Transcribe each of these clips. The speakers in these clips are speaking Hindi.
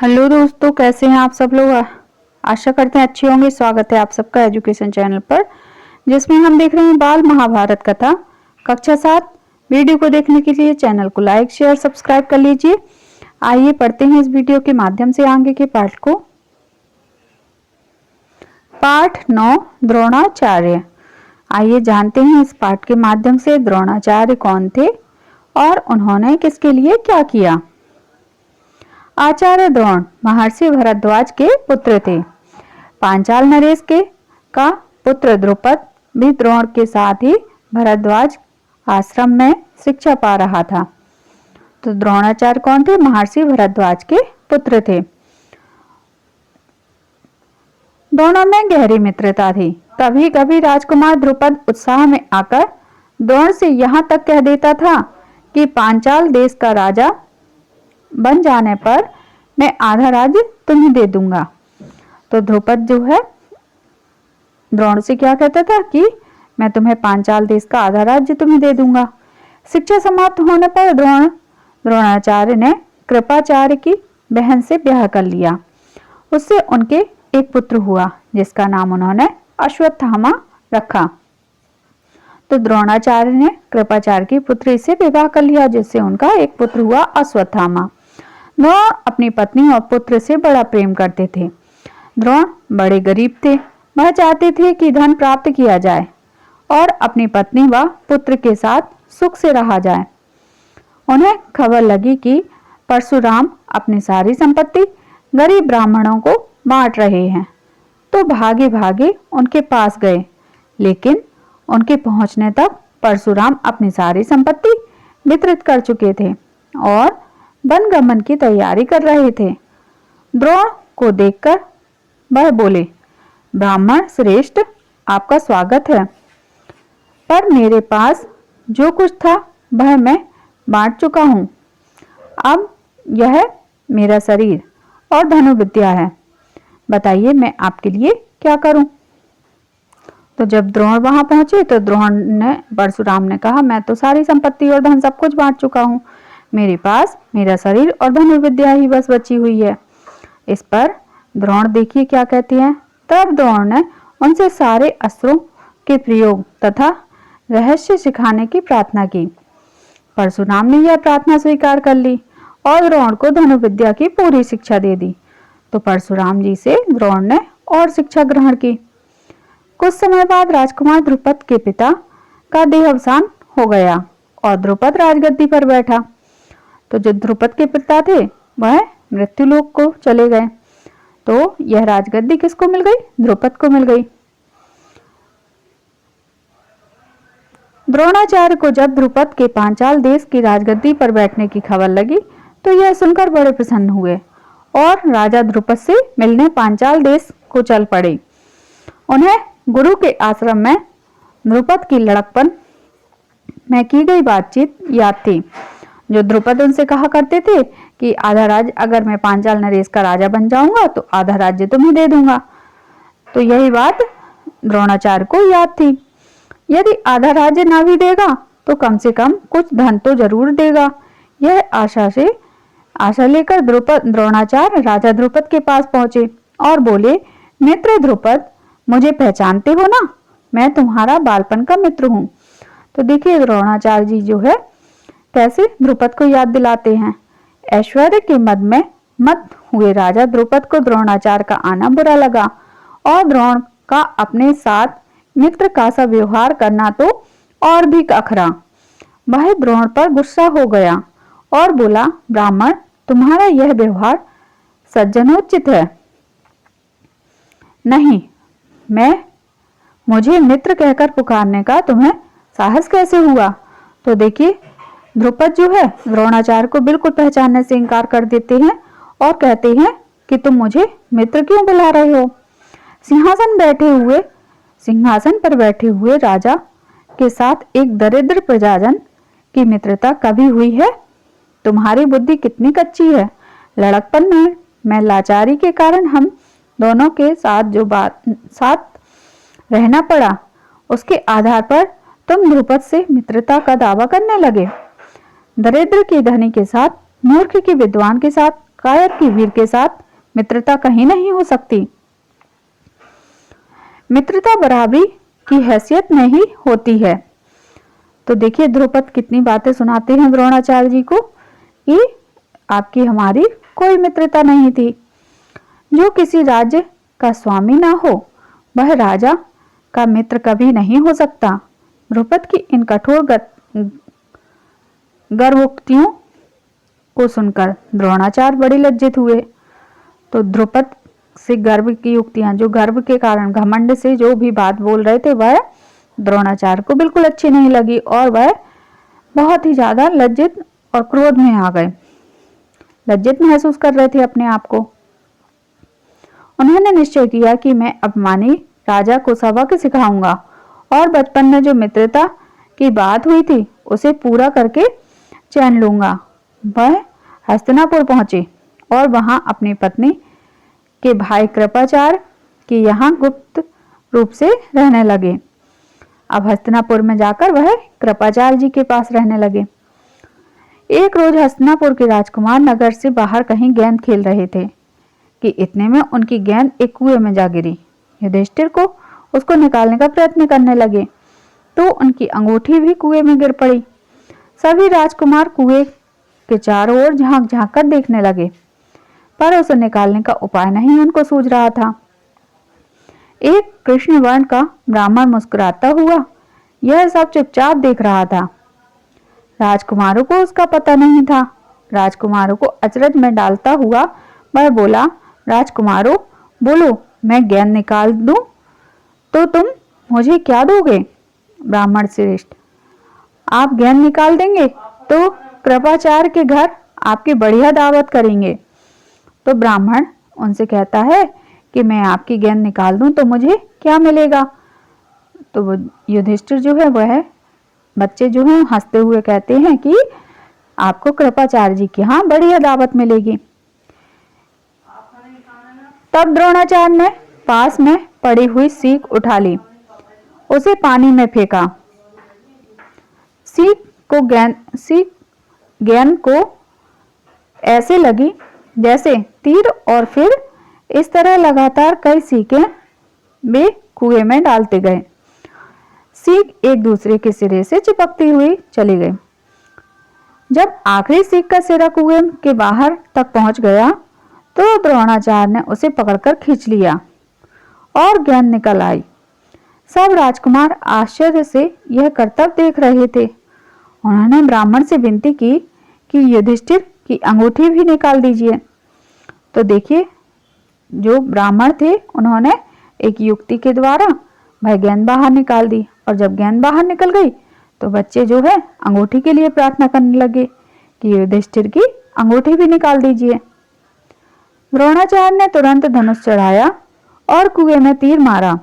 हेलो दोस्तों, कैसे हैं आप सब लोग। आशा करते हैं अच्छे होंगे। स्वागत है आप सबका एजुकेशन चैनल पर, जिसमें हम देख रहे हैं बाल महाभारत कथा कक्षा 7। वीडियो को देखने के लिए चैनल को लाइक शेयर सब्सक्राइब कर लीजिए। आइए पढ़ते हैं इस वीडियो के माध्यम से आगे के पाठ को। पाठ 9 द्रोणाचार्य। आइए जानते हैं इस पाठ के माध्यम से द्रोणाचार्य कौन थे और उन्होंने किसके लिए क्या किया। आचार्य द्रोण महर्षि भरद्वाज के पुत्र थे। पांचाल नरेश के का पुत्र द्रुपद भी द्रोण के साथ ही भरद्वाज आश्रम में शिक्षा पा रहा था। तो द्रोणाचार्य कौन थे? महर्षि भरद्वाज के पुत्र थे। दोनों में गहरी मित्रता थी। कभी कभी राजकुमार द्रुपद उत्साह में आकर द्रोण से यहाँ तक कह देता था कि पांचाल देश का राजा बन जाने पर मैं आधा राज्य तुम्हें दे दूंगा। तो द्रुपद जो है द्रोण से क्या कहता था कि मैं तुम्हें पांचाल देश का आधा राज्य तुम्हें दे दूंगा। शिक्षा समाप्त होने पर द्रोणाचार्य ने कृपाचार्य की बहन से ब्याह कर लिया। उससे उनके एक पुत्र हुआ जिसका नाम उन्होंने अश्वत्थामा रखा। तो द्रोणाचार्य ने कृपाचार्य की पुत्री से विवाह कर लिया, जिससे उनका एक पुत्र हुआ अश्वत्थामा। द्रोण अपनी पत्नी और पुत्र से बड़ा प्रेम करते थे। द्रोण बड़े गरीब थे। वह चाहते थे कि धन प्राप्त किया जाए और अपनी पत्नी व पुत्र के साथ सुख से रहा जाए। उन्हें खबर लगी कि परशुराम अपनी सारी संपत्ति गरीब ब्राह्मणों को बांट रहे हैं, तो भागे भागे उनके पास गए। लेकिन उनके पहुंचने तक परशुराम अपनी सारी संपत्ति वितरित कर चुके थे और वनगमन की तैयारी कर रहे थे। द्रोण को देखकर वह बोले, ब्राह्मण श्रेष्ठ, आपका स्वागत है, पर मेरे पास जो कुछ था वह मैं बांट चुका हूँ। अब यह मेरा शरीर और धनुर्विद्या है। बताइए मैं आपके लिए क्या करूं। तो जब द्रोण वहां पहुंचे तो द्रोण ने परशुराम ने कहा, मैं तो सारी संपत्ति और धन सब कुछ बांट चुका हूँ। मेरे पास मेरा शरीर और धनुर्विद्या ही बस बची हुई है। इस पर द्रोण देखिए क्या कहते हैं। तब द्रोण ने उनसे सारे अस्त्रों के प्रयोग तथा रहस्य सिखाने की प्रार्थना की। परशुराम ने यह प्रार्थना स्वीकार कर ली और द्रोण को धनुर्विद्या की पूरी शिक्षा दे दी। तो परशुराम जी से द्रोण ने और शिक्षा ग्रहण की। कुछ समय बाद राजकुमार द्रुपद के पिता का देहावसान हो गया और द्रुपद राजगद्दी पर बैठा। तो जो द्रुपद के पिता थे वह मृत्युलोक को चले गए। तो यह राजगद्दी किसको मिल गई? द्रुपद को मिल गई। द्रोणाचार्य को जब द्रुपद के पांचाल देश की राजगद्दी पर बैठने की खबर लगी तो यह सुनकर बड़े प्रसन्न हुए और राजा द्रुपद से मिलने पांचाल देश को चल पड़े। उन्हें गुरु के आश्रम में द्रुपद की लड़कपन में की गई बातचीत याद थी। जो द्रुपद उनसे कहा करते थे कि आधा राज्य अगर मैं पांचाल नरेश का राजा बन जाऊंगा तो आधा राज्य तुम्हें दे दूंगा। तो यही बात द्रोणाचार्य को याद थी। यदि आधा राज्य ना भी देगा तो कम से कम कुछ धन तो जरूर देगा। यह आशा लेकर द्रोणाचार्य राजा द्रुपद के पास पहुंचे और बोले, मित्र द्रुपद, मुझे पहचानते हो ना? मैं तुम्हारा बालपन का मित्र हूँ। तो देखिए द्रोणाचार्य जी जो है कैसे द्रुपद को याद दिलाते हैं। ऐश्वर्य के मद में मत हुए राजा द्रुपद को द्रोणाचार्य का आना बुरा लगा और द्रोण का अपने साथ मित्र का सा व्यवहार करना तो और भी अखरा। वह द्रोण पर गुस्सा हो गया और बोला, ब्राह्मण, तुम्हारा यह व्यवहार सज्जनोचित है नहीं। मुझे मित्र कहकर पुकारने का तुम्हें साहस कैसे हुआ? तो देखिए द्रुपद जो है द्रोणाचार्य को बिल्कुल पहचानने से इनकार कर देते हैं और कहते हैं कि तुम मुझे मित्र क्यों बुला रहे हो? सिंहासन पर बैठे हुए राजा के साथ एक दरिद्र प्रजाजन की मित्रता कभी हुई है? तुम्हारी बुद्धि कितनी कच्ची है। लड़कपन में लाचारी के कारण हम दोनों के साथ रहना पड़ा, उसके आधार पर तुम द्रुपद से मित्रता का दावा करने लगे। दरिद्र के धनी के साथ, मूर्ख के विद्वान के साथ कायर की वीर के साथ मित्रता कहीं नहीं हो सकती। मित्रता बराबरी की हैसियत में ही होती है। तो देखिए द्रुपद कितनी बातें सुनाते हैं द्रोणाचार्य जी को कि आपकी हमारी कोई मित्रता नहीं थी। जो किसी राज्य का स्वामी ना हो वह राजा का मित्र कभी नहीं हो सकता। द्रुपद की इन कठोर गर्वोक्तियों को सुनकर द्रोणाचार्य बड़े लज्जित हुए। तो द्रुपद से गर्व की युक्तियां, जो गर्व के कारण घमंड से जो भी बात बोल रहे थे वह द्रोणाचार्य को बिल्कुल अच्छी नहीं लगी और वह बहुत ही ज्यादा लज्जित और क्रोध में आ गए। लज्जित महसूस कर रहे थे अपने आप को। उन्होंने निश्चय किया कि मैं अभिमानी राजा को सबक सिखाऊंगा और बचपन में जो मित्रता की बात हुई थी उसे पूरा करके चैन लूंगा। वह हस्तिनापुर पहुंचे और वहां अपनी पत्नी के भाई कृपाचार्य के यहाँ गुप्त रूप से रहने लगे। अब हस्तिनापुर में जाकर वह कृपाचार्य जी के पास रहने लगे। एक रोज हस्तिनापुर के राजकुमार नगर से बाहर कहीं गेंद खेल रहे थे कि इतने में उनकी गेंद एक कुएं में जा गिरी। युधिष्ठिर को उसको निकालने का प्रयत्न करने लगे तो उनकी अंगूठी भी कुएं में गिर पड़ी। सभी राजकुमार कुएं के चारों ओर झांक झांक कर देखने लगे पर उसे निकालने का उपाय नहीं उनको सूझ रहा था। एक कृष्ण वर्ण का ब्राह्मण मुस्कुराता हुआ यह सब चुपचाप देख रहा था। राजकुमारों को उसका पता नहीं था। राजकुमारों को अचरज में डालता हुआ वह बोला, राजकुमारों बोलो, मैं गेंद निकाल दूं तो तुम मुझे क्या दोगे? ब्राह्मण श्रेष्ठ, आप गेंद निकाल देंगे तो कृपाचार्य के घर आपकी बढ़िया दावत करेंगे। तो ब्राह्मण उनसे कहता है कि मैं आपकी गेंद निकाल दूं तो मुझे क्या मिलेगा? तो वो युधिष्ठिर जो है वह बच्चे जो हैं हंसते हुए कहते हैं कि आपको कृपाचार्य जी के यहाँ बढ़िया दावत मिलेगी। तब द्रोणाचार्य ने पास में पड़ी हुई सीख उठा ली, उसे पानी में फेंका। सीख गेंद को ऐसे लगी जैसे तीर और फिर इस तरह लगातार कई सीखें वे कुएं में डालते गए। सीख एक दूसरे के सिरे से चिपकती हुई चली गई। जब आखिरी सीख का सिरा कुएं के बाहर तक पहुंच गया तो द्रोणाचार्य ने उसे पकड़कर खींच लिया और गेंद निकल आई। सब राजकुमार आश्चर्य से यह करतब देख रहे थे। उन्होंने ब्राह्मण से विनती की कि युधिष्ठिर की अंगूठी भी निकाल दीजिए। तो देखिए जो ब्राह्मण थे उन्होंने एक युक्ति के द्वारा वह गेंद बाहर निकाल दी और जब गेंद बाहर निकल गई तो बच्चे जो है अंगूठी के लिए प्रार्थना करने लगे कि युधिष्ठिर की अंगूठी भी निकाल दीजिए। द्रोणाचार्य ने तुरंत धनुष चढ़ाया और कुएं में तीर मारा।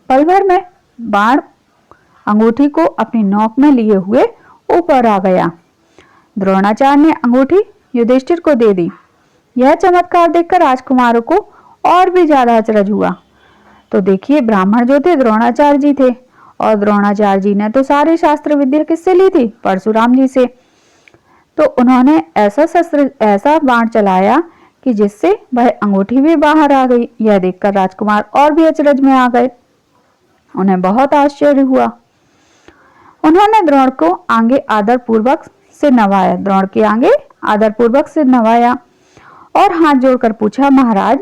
पल भर में बाण अंगूठी को अपनी नोक में लिए हुए ऊपर आ गया। द्रोणाचार्य ने अंगूठी युधिष्ठिर को दे दी। यह चमत्कार देखकर राजकुमारों को और भी ज्यादा अचरज हुआ। तो देखिए ब्राह्मण जो थे द्रोणाचार्य जी थे और द्रोणाचार्य जी ने तो सारी शास्त्र विद्या किससे ली थी? परशुराम जी से। तो उन्होंने ऐसा बाण चलाया कि जिससे वह अंगूठी भी बाहर आ गई। यह देखकर राजकुमार और भी अचरज में आ गए। उन्हें बहुत आश्चर्य हुआ। उन्होंने द्रोण को आगे आदर पूर्वक से नवाया। द्रोण के आगे आदर पूर्वक से नवाया और हाथ जोड़कर पूछा, महाराज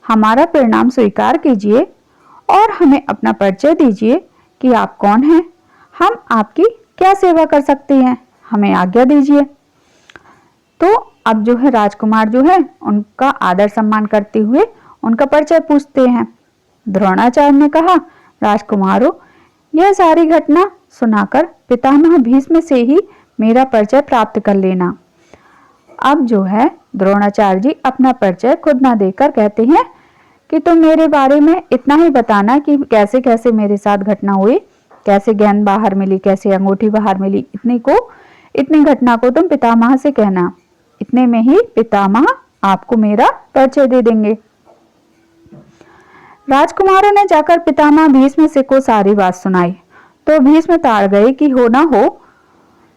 हमारा परिणाम स्वीकार कीजिए और हमें अपना परिचय दीजिए कि आप कौन हैं? हम आपकी क्या सेवा कर सकते हैं? हमें आज्ञा दीजिए। तो अब जो है राजकुमार जो है उनका आदर सम्मान करते हुए उनका परिचय पूछते हैं। द्रोणाचार्य ने कहा, राजकुमारों यह सारी घटना सुनाकर पितामह भीष्म से ही मेरा परिचय प्राप्त कर लेना। अब जो है द्रोणाचार्य जी अपना परिचय खुद ना देकर कहते हैं कि तुम मेरे बारे में इतना ही बताना कि कैसे कैसे मेरे साथ घटना हुई, कैसे गेंद बाहर मिली, कैसे अंगूठी बाहर मिली, इतनी घटना को तुम पितामह से कहना। इतने में ही पितामह आपको मेरा परिचय दे देंगे। राजकुमारों ने जाकर पितामह भीष्म से को सारी बात सुनाई तो भीष्म ताड़ गए कि हो ना हो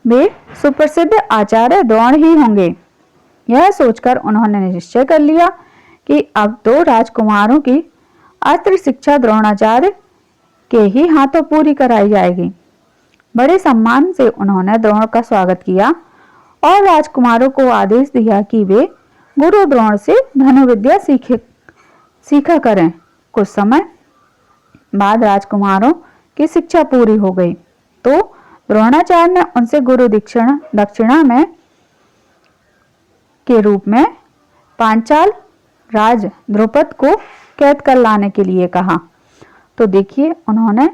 वे सुप्रसिद्ध आचार्य द्रोण ही होंगे। यह सोचकर उन्होंने निश्चय कर लिया कि अब तो राजकुमारों की अस्त्र शिक्षा द्रोणाचार्य के ही हाथों पूरी कराई जाएगी। बड़े सम्मान से उन्होंने द्रोण का स्वागत किया और राजकुमारों को आदेश दिया कि वे गुरु द्रोण से धनुर्विद्या सीखा करें। कुछ समय बाद राजकुमारों की शिक्षा पूरी हो गई तो द्रोणाचार्य ने उनसे गुरु दक्षिणा में के रूप में पांचाल राज द्रुपद को कैद कर लाने के लिए कहा। तो देखिए, उन्होंने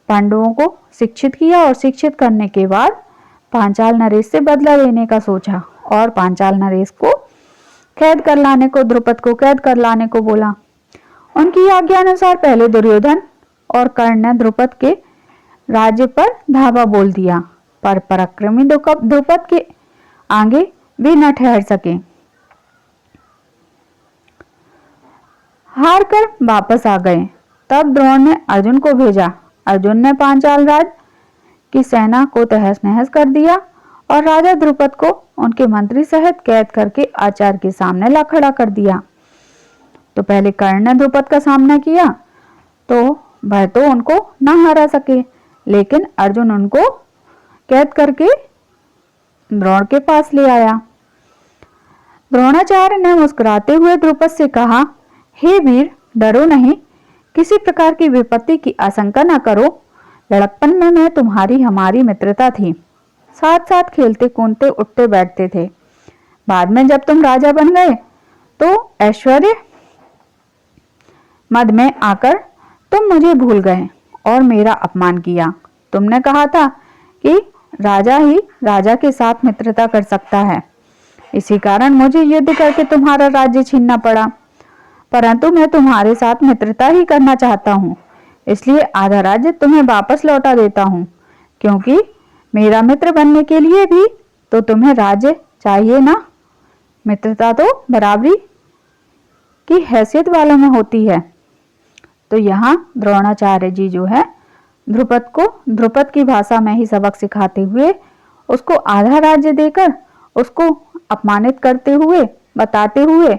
पांडवों को शिक्षित किया और शिक्षित करने के बाद पांचाल नरेश से बदला लेने का सोचा और पांचाल नरेश को कैद कर लाने को द्रुपद को कैद कर लाने को बोला। उनकी आज्ञा अनुसार पहले दुर्योधन और कर्ण ने द्रुपद के राज्य पर धावा बोल दिया, पर पराक्रमी द्रुपद के आगे भी न ठहर सके। हार कर वापस आ गए। तब द्रोण ने अर्जुन को भेजा। अर्जुन ने पांचाल राज की सेना को तहस नहस कर दिया और राजा द्रुपद को उनके मंत्री सहित कैद करके आचार्य के सामने ला खड़ा कर दिया। तो पहले कर्ण ने द्रुपद का सामना किया तो वह तो उनको न हरा सके, लेकिन अर्जुन उनको कैद करके द्रोण के पास ले आया। द्रोणाचार्य ने मुस्कुराते हुए द्रुपद से कहा, हे वीर, डरो नहीं, किसी प्रकार की विपत्ति की आशंका न करो। लड़कपन में मैं तुम्हारी हमारी मित्रता थी, साथ साथ खेलते कूदते उठते बैठते थे। बाद में जब तुम राजा बन गए तो ऐश्वर्य मद में आकर तुम मुझे भूल गए और मेरा अपमान किया। तुमने कहा था कि राजा ही राजा के साथ मित्रता कर सकता है, इसी कारण मुझे युद्ध करके तुम्हारा राज्य छीनना पड़ा, परंतु मैं तुम्हारे साथ मित्रता ही करना चाहता हूँ, इसलिए आधा राज्य तुम्हें वापस लौटा देता हूँ, क्योंकि मेरा मित्र बनने के लिए भी तो तुम्हें राज्य चाहिए ना। मित्रता तो बराबरी की हैसियत वालों में होती है। तो यहाँ द्रोणाचार्य जी जो है द्रुपद को द्रुपद की भाषा में ही सबक सिखाते हुए उसको आधा राज्य देकर उसको अपमानित करते हुए बताते हुए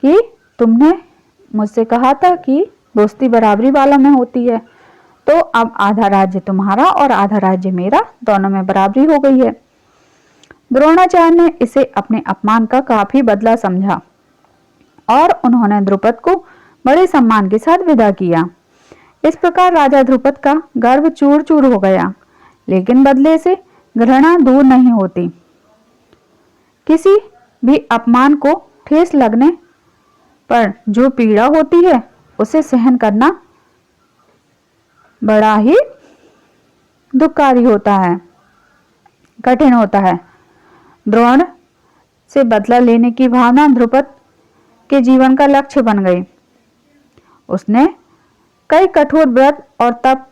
कि तुमने मुझसे कहा था कि दोस्ती बराबरी वालों में होती है, तो अब आधा राज्य तुम्हारा और आधा राज्य मेरा, दोनों में बराबरी हो गई है। द्रोणाचार्य ने इसे अपने अपमान का काफी बदला समझा और उन्होंने द्रुपद को बड़े सम्मान के साथ विदा किया। इस प्रकार राजा द्रुपद का गर्व चूर चूर हो गया, लेकिन बदले से घृणा दूर नहीं होती। किसी भी अपमान को ठेस लगने पर जो पीड़ा होती है उसे सहन करना बड़ा ही दुखकारी होता है, कठिन होता है। द्रोण से बदला लेने की भावना द्रुपद के जीवन का लक्ष्य बन गई। उसने कई कठोर व्रत और तप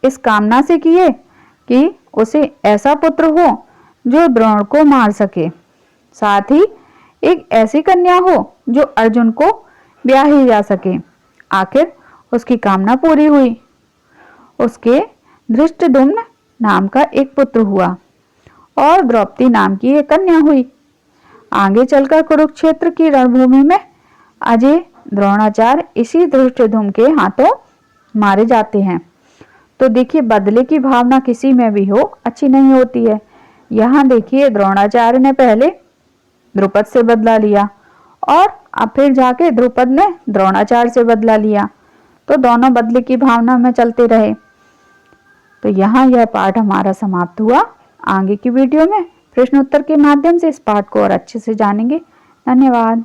इस कामना से किए कि उसे ऐसा पुत्र हो जो द्रोण को मार सके, साथ ही एक ऐसी कन्या हो जो अर्जुन को ब्याही जा सके। आखिर उसकी कामना पूरी हुई। उसके धृष्टद्युम्न नाम का एक पुत्र हुआ और द्रौपदी नाम की एक कन्या हुई। आगे चलकर कुरुक्षेत्र की रणभूमि में अजय द्रोणाचार्य इसी धृष्टद्युम्न के हाथों मारे जाते हैं। तो देखिए, बदले की भावना किसी में भी हो अच्छी नहीं होती है। यहाँ देखिए, द्रोणाचार्य ने पहले द्रुपद से बदला लिया और अब फिर जाके द्रुपद ने द्रोणाचार्य से बदला लिया, तो दोनों बदले की भावना में चलते रहे। तो यहाँ यह पाठ हमारा समाप्त हुआ। आगे की वीडियो में प्रश्न उत्तर के माध्यम से इस पाठ को और अच्छे से जानेंगे। धन्यवाद।